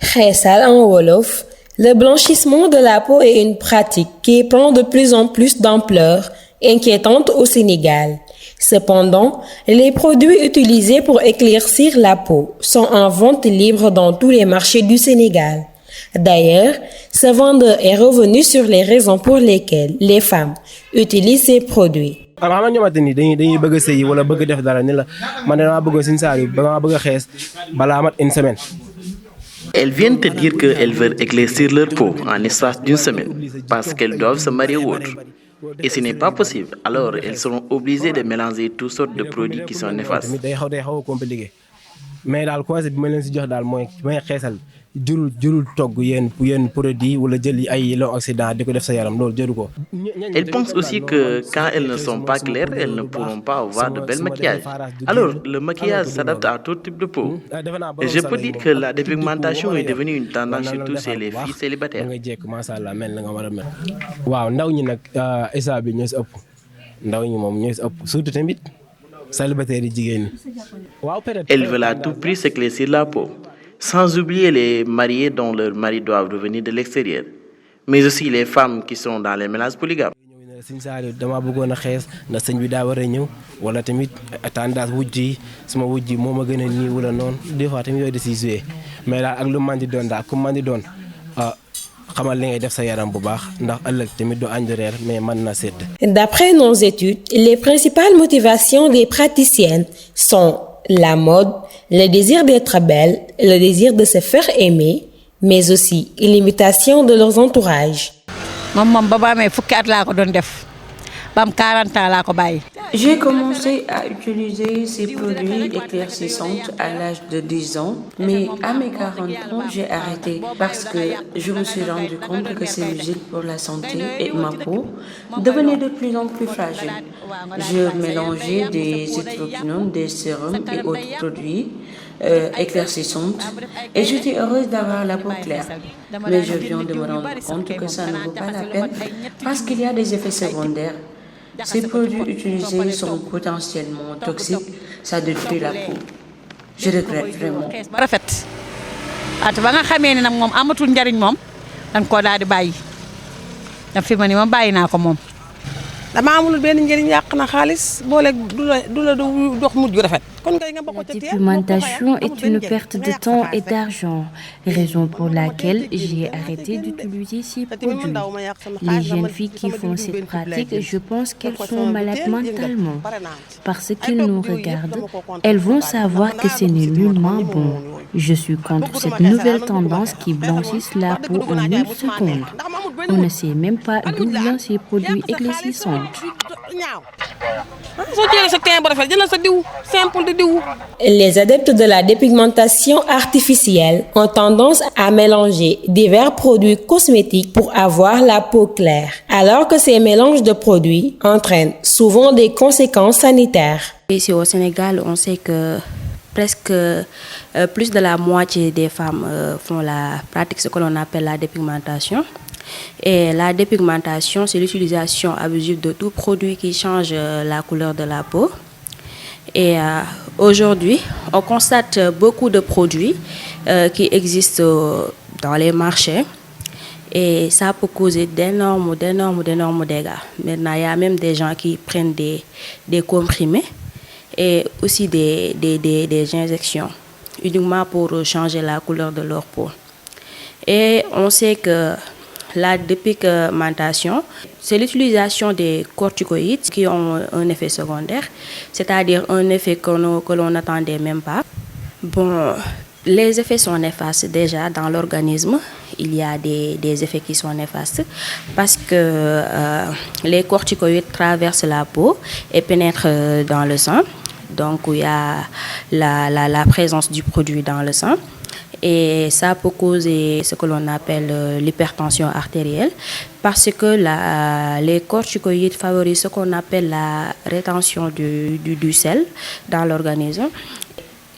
Xeesal en wolof, le blanchissement de la peau est une pratique qui prend de plus en plus d'ampleur, inquiétante au Sénégal. Cependant, les produits utilisés pour éclaircir la peau sont en vente libre dans tous les marchés du Sénégal. D'ailleurs, ce vendeur est revenu sur les raisons pour lesquelles les femmes utilisent ces produits. Elles viennent te dire qu'elles veulent éclaircir leur peau en espace d'une semaine parce qu'elles doivent se marier ou autre. Et ce n'est pas possible, alors elles seront obligées de mélanger toutes sortes de produits qui sont néfastes. Mais daal conseil bi ma leen si jox daal mooy may xeesal jërul togg yenn produit wala jël ay long accident di ko def sa yaram loolu jëru ko. Elles pensent aussi que quand elles ne sont pas claires, elles ne pourront pas avoir de bel maquillage. Alors, le maquillage s'adapte à tout type de peau. Et je peux dire que la dépigmentation est devenue une tendance surtout chez les filles célibataires. waaw ndaw ñi nag instant bi ñoo si ëpp ndaw ñi moom ñoo si ëpp surtout tamit célibataires yi jigéen ñi. Elles veulent à tout prix s'éclaircir la peau, sans oublier les mariés dont leurs maris doivent revenir de l'extérieur, mais aussi les femmes qui sont dans les ménages polygames. Sëñ Saliou dama bëggoon a xees ndax sëñ bi daa war a ñëw wala tamit tendance wujj yi sama wujj yi moo ma gën a nii wala noonu des fois tamit yooyu da siy joué mais daal ak lu man di doon daal ku man di doon xamal li ngay def sa yaram bu baax ndax ëllëg tamit du añ reer mais mën na sedd. D'après nos études, les principales motivations des praticiennes sont la mode, le désir d'être belle, le désir de se faire aimer, mais aussi l'imitation de leurs entourages. J'ai commencé à utiliser ces produits éclaircissants à l'âge de 10 ans, mais à mes 40 ans, j'ai arrêté parce que je me suis rendu compte que ces huiles pour la santé et ma peau devenaient de plus en plus fragiles. Je mélangeais des hydroquinones, des sérums et autres produits éclaircissants et j'étais heureuse d'avoir la peau claire. Mais je viens de me rendre compte que ça ne vaut pas la peine parce qu'il y a des effets secondaires. Ces produits utilisés sont potentiellement toxiques, ça détruit la peau. Je regrette vraiment. La dépigmentation est une perte de temps et d'argent, raison pour laquelle j'ai arrêté d'utiliser ces produits. Les jeunes filles qui font cette pratique, je pense qu'elles sont malades mentalement. Parce qu'elles nous regardent, elles vont savoir que ce n'est nullement bon. Je suis contre cette nouvelle tendance qui blanchisse la peau en une seconde. On ne sait même pas d'où viennent ces produits éclaircissants. Les adeptes de la dépigmentation artificielle ont tendance à mélanger divers produits cosmétiques pour avoir la peau claire, alors que ces mélanges de produits entraînent souvent des conséquences sanitaires. Ici au Sénégal, on sait que presque plus de la moitié des femmes font la pratique, ce que l'on appelle la dépigmentation. Et la dépigmentation, c'est l'utilisation abusive de tout produit qui change la couleur de la peau. Et aujourd'hui, on constate beaucoup de produits qui existent dans les marchés. Et ça peut causer d'énormes dégâts. Maintenant, il y a même des gens qui prennent des comprimés et aussi des injections, uniquement pour changer la couleur de leur peau. Et on sait que la dépigmentation, c'est l'utilisation des corticoïdes qui ont un effet secondaire, c'est-à-dire un effet que l'on n'attendait même pas. Bon, les effets sont néfastes déjà dans l'organisme. Il y a des effets qui sont néfastes parce que les corticoïdes traversent la peau et pénètrent dans le sang. Donc, il y a la présence du produit dans le sang. Et ça peut causer ce que l'on appelle l'hypertension artérielle parce que les corticoïdes favorisent ce qu'on appelle la rétention du sel dans l'organisme.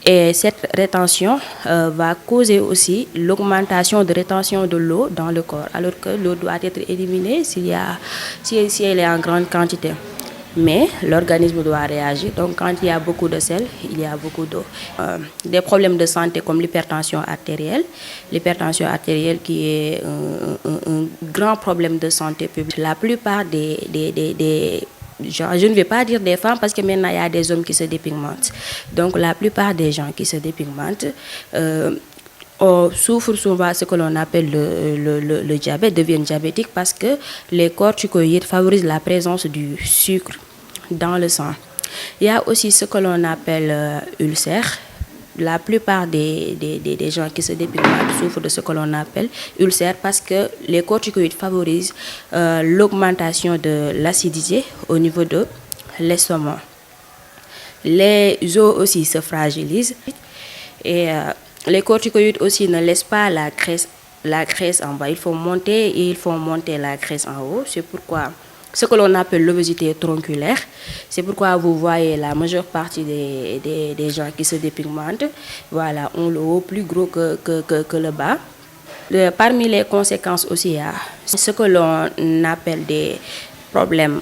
Et cette rétention va causer aussi l'augmentation de rétention de l'eau dans le corps, alors que l'eau doit être éliminée si elle est en grande quantité. mais l'organisme doit réagir. Donc quand il y a beaucoup de sel, il y a beaucoup d'eau. Des problèmes de santé comme l'hypertension artérielle qui est un grand problème de santé publique. La plupart je ne vais pas dire des femmes parce que maintenant il y a des hommes qui se dépigmentent. Donc la plupart des gens qui se dépigmentent souffrent souvent de ce que l'on appelle le diabète, deviennent diabétiques parce que les corticoïdes favorisent la présence du sucre dans le sang. Il y a aussi ce que l'on appelle ulcère. La plupart des gens qui se dépigmentent souffrent de ce que l'on appelle ulcère parce que les corticoïdes favorisent l'augmentation de l'acidité au niveau de l'estomac. Les os aussi se fragilisent et les corticoïdes aussi ne laissent pas la graisse en bas. Il faut monter la graisse en haut. C'est pourquoi ce que l'on appelle l'obésité tronculaire. C'est pourquoi vous voyez la majeure partie des gens qui se dépigmentent, voilà, ont le haut plus gros que le bas. Parmi les conséquences aussi, il y a ce que l'on appelle des problèmes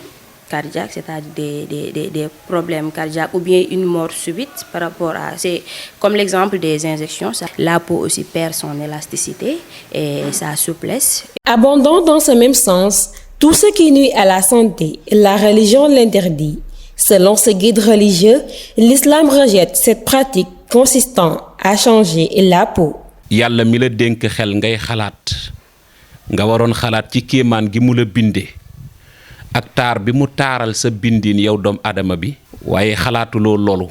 cardiaques, c'est-à-dire des problèmes cardiaques ou bien une mort subite par rapport à... C'est comme l'exemple des injections. La peau aussi perd son élasticité et sa souplesse. Abondant dans ce même sens, tout ce qui nuit à la santé, la religion l'interdit. Selon ce guide religieux, l'islam rejette cette pratique consistant à changer la peau. Yàlla mi la dénk xel ngay xalaat nga waroon xalaat ci kéemaan gi mu la bindee ak taar bi mu taaral sa bindiin yow doom adama bi waaye xalaatuloo loolu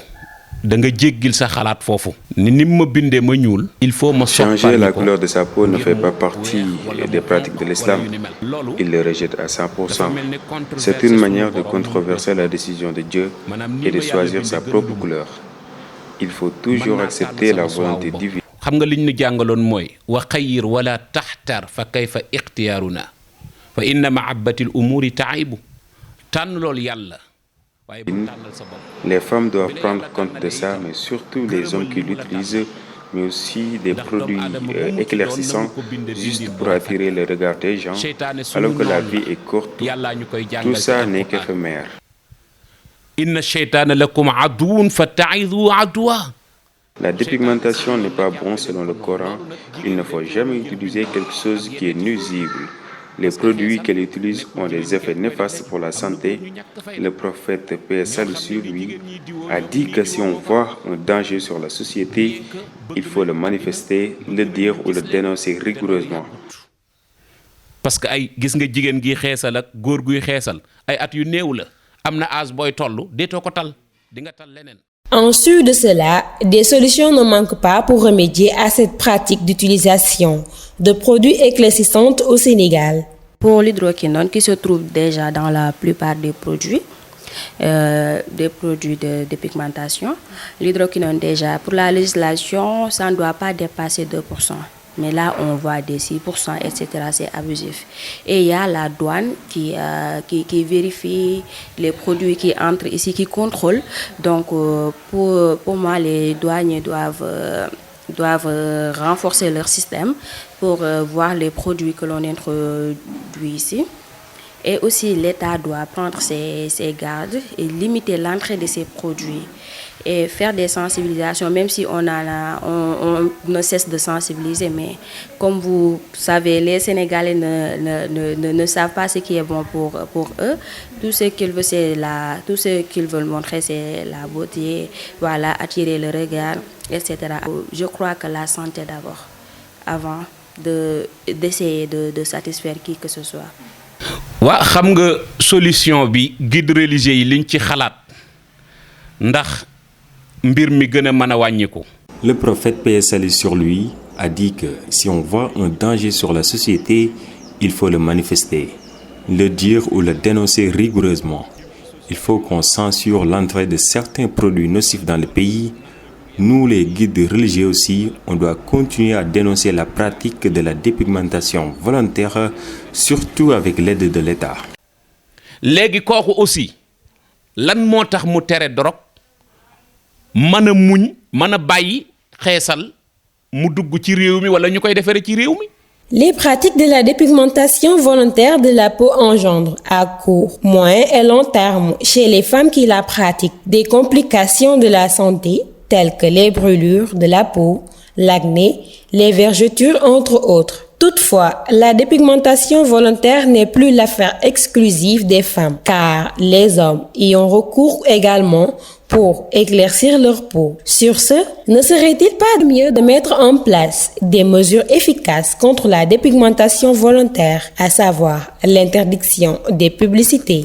da nga jéggil sa xalaat foofu ni nim ma bindee ma ñuul il faut ma changer la couleur de sa peau ne fait pas partie des pratiques de l'islam. Il le rejette à 100%. C'est une manière de controverser la décision de Dieu et de choisir sa propre couleur. Il faut toujours accepter la volonté divine. xam nga liñ ñu jàngaloon mooy wa xayir wala taxtar fa kayfa ixtiyaaruna fa inna mahabbatil umuri taibu tànn loolu yàlla. Les femmes doivent prendre compte de ça, mais surtout les hommes qui l'utilisent, mais aussi des produits éclaircissants juste pour attirer le regard des gens, alors que la vie est courte. Tout ça n'est qu'éphémère. Inna shaytana lakum aduun fatta'izu adwa. La dépigmentation n'est pas bon selon le Coran. Il ne faut jamais utiliser quelque chose qui est nuisible. Les produits qu'elle utilise ont des effets néfastes pour la santé. Le prophète, paix et salut sur lui, a dit que si on voit un danger sur la société, il faut le manifester, le dire ou le dénoncer rigoureusement. Parce que ay gis nga jigéen gi xeesal ak góor guy xeesal ay at yu néew la am na âge booy toll deetoo ko tal di nga tal leneen. En sus de cela, des solutions ne manquent pas pour remédier à cette pratique d'utilisation de produits éclaircissants au Sénégal. Pour l'hydroquinone qui se trouve déjà dans la plupart des produits de dépigmentation, l'hydroquinone déjà, pour la législation, ça ne doit pas dépasser 2%. Mais là, on voit des 6%, etc. C'est abusif. Et il y a la douane qui vérifie les produits qui entrent ici, qui contrôle. Donc, pour moi, les douaniers doivent renforcer leur système pour voir les produits que l'on introduit ici. Et aussi, l'État doit prendre ses gardes et limiter l'entrée de ces produits et faire des sensibilisations, même si on ne cesse de sensibiliser. Mais comme vous savez, les Sénégalais ne savent pas ce qui est bon pour eux. Tout ce qu'ils veulent montrer, c'est la beauté, voilà, attirer le regard, etc. Je crois que la santé d'abord, avant d'essayer de satisfaire qui que ce soit. waa xam nga solution bi guide religieux yi liñ ci xalaat ndax mbir mi gën a mën a wàññiku. Le prophète paix et salut sur lui a dit que si on voit un danger sur la société, il faut le manifester, le dire ou le dénoncer rigoureusement. Il faut qu'on censure l'entrée de certains produits nocifs dans le pays. Nous, les guides religieux aussi, on doit continuer à dénoncer la pratique de la dépigmentation volontaire, surtout avec l'aide de l'État. léegi kooku aussi lan moo tax mu tere drogue mën a muñ mën a bàyyi xeesal mu dugg ci réew mi wala ñu koy defaree ci réew mi. Les pratiques de la dépigmentation volontaire de la peau engendrent à court, moyen et long terme chez les femmes qui la pratiquent des complications de la santé telles que les brûlures de la peau, l'acné, les vergetures entre autres. Toutefois, la dépigmentation volontaire n'est plus l'affaire exclusive des femmes car les hommes y ont recours également pour éclaircir leur peau. Sur ce, ne serait-il pas mieux de mettre en place des mesures efficaces contre la dépigmentation volontaire, à savoir l'interdiction des publicités?